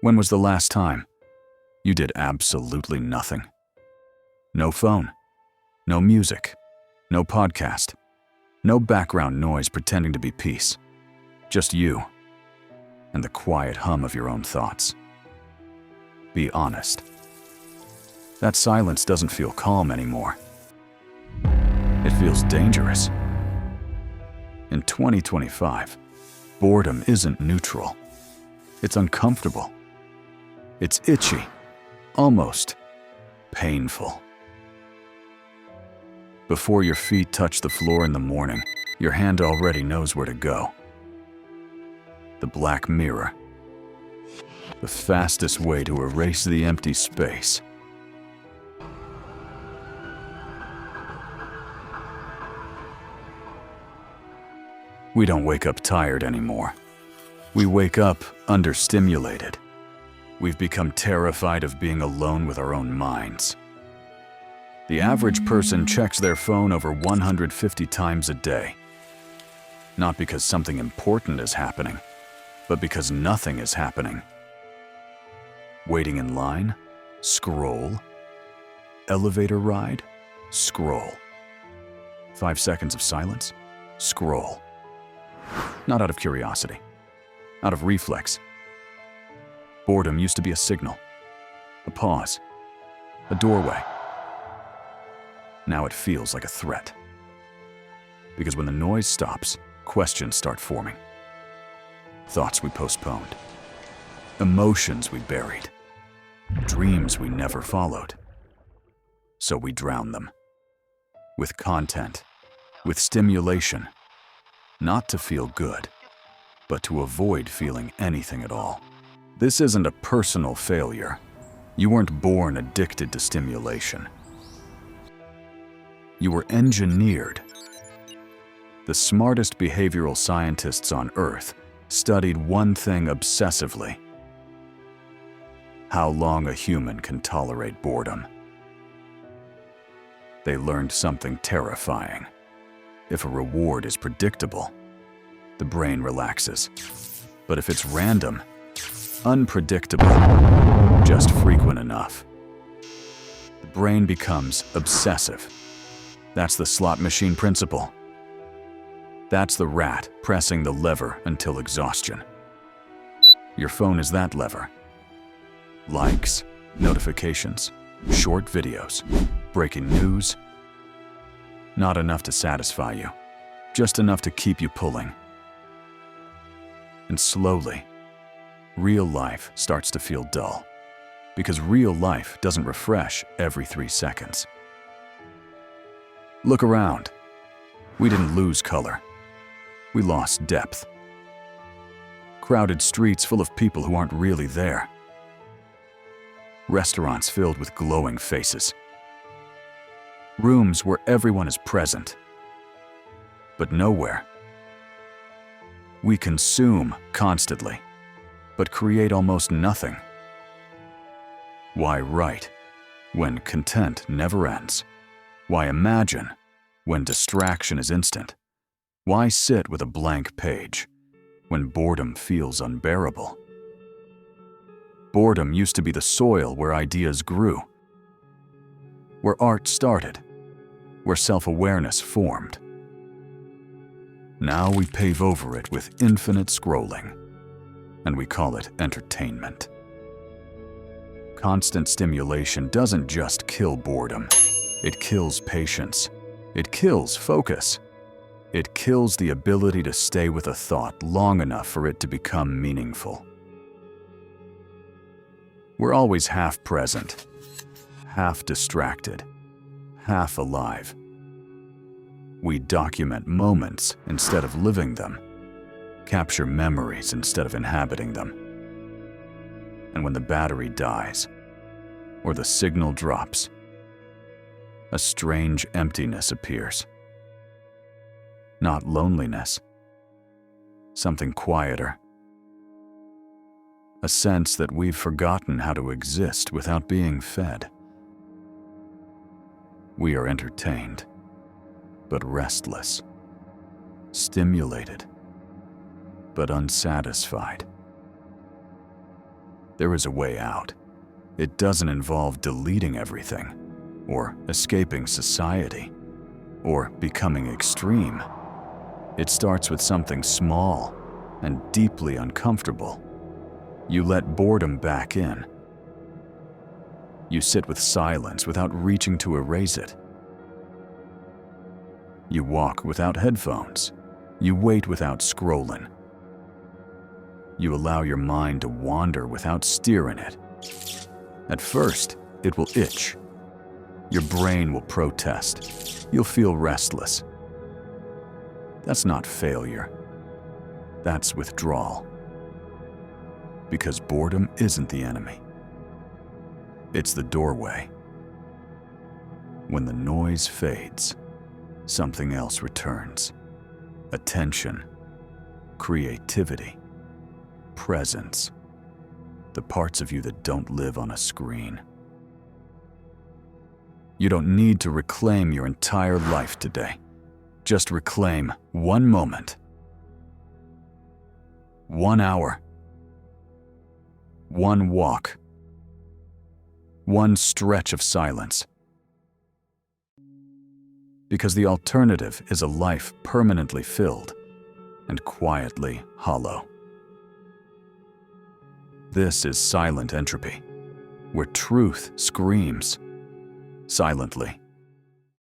When was the last time you did absolutely nothing? No phone, no music, no podcast, no background noise pretending to be peace. Just you and the quiet hum of your own thoughts. Be honest. That silence doesn't feel calm anymore. It feels dangerous. In 2025, boredom isn't neutral. It's uncomfortable. It's itchy, almost painful. Before your feet touch the floor in the morning, your hand already knows where to go. The black mirror. The fastest way to erase the empty space. We don't wake up tired anymore. We wake up understimulated. We've become terrified of being alone with our own minds. The average person checks their phone over 150 times a day. Not because something important is happening, but because nothing is happening. Waiting in line? Scroll. Elevator ride? Scroll. 5 seconds of silence? Scroll. Not out of curiosity, out of reflex. Boredom used to be a signal, a pause, a doorway. Now it feels like a threat. Because when the noise stops, questions start forming. Thoughts we postponed, emotions we buried, dreams we never followed. So we drown them. With content, with stimulation. Not to feel good, but to avoid feeling anything at all. This isn't a personal failure. You weren't born addicted to stimulation. You were engineered. The smartest behavioral scientists on Earth studied one thing obsessively: how long a human can tolerate boredom. They learned something terrifying. If a reward is predictable, the brain relaxes. But if it's random, unpredictable, just frequent enough, the brain becomes obsessive. That's the slot machine principle. That's the rat pressing the lever until exhaustion. Your phone is that lever. Likes, notifications, short videos, breaking news. Not enough to satisfy you, just enough to keep you pulling. And slowly, real life starts to feel dull, because real life doesn't refresh every 3 seconds. Look around. We didn't lose color. We lost depth. Crowded streets full of people who aren't really there. Restaurants filled with glowing faces. Rooms where everyone is present, but nowhere. We consume constantly, but create almost nothing. Why write when content never ends? Why imagine when distraction is instant? Why sit with a blank page when boredom feels unbearable? Boredom used to be the soil where ideas grew, where art started, where self-awareness formed. Now we pave over it with infinite scrolling, and we call it entertainment. Constant stimulation doesn't just kill boredom, it kills patience. It kills focus. It kills the ability to stay with a thought long enough for it to become meaningful. We're always half present, half distracted, half alive. We document moments instead of living them, capture memories instead of inhabiting them. And when the battery dies, or the signal drops, a strange emptiness appears. Not loneliness, something quieter. A sense that we've forgotten how to exist without being fed. We are entertained, but restless, stimulated, but unsatisfied. There is a way out. It doesn't involve deleting everything, or escaping society, or becoming extreme. It starts with something small and deeply uncomfortable. You let boredom back in. You sit with silence without reaching to erase it. You walk without headphones. You wait without scrolling. You allow your mind to wander without steering it. At first, it will itch. Your brain will protest. You'll feel restless. That's not failure. That's withdrawal. Because boredom isn't the enemy. It's the doorway. When the noise fades, something else returns. Attention, creativity, presence. The parts of you that don't live on a screen. You don't need to reclaim your entire life today. Just reclaim one moment. 1 hour. 1 walk. 1 stretch of silence. Because the alternative is a life permanently filled and quietly hollow. This is Silent Entropy, where truth screams silently.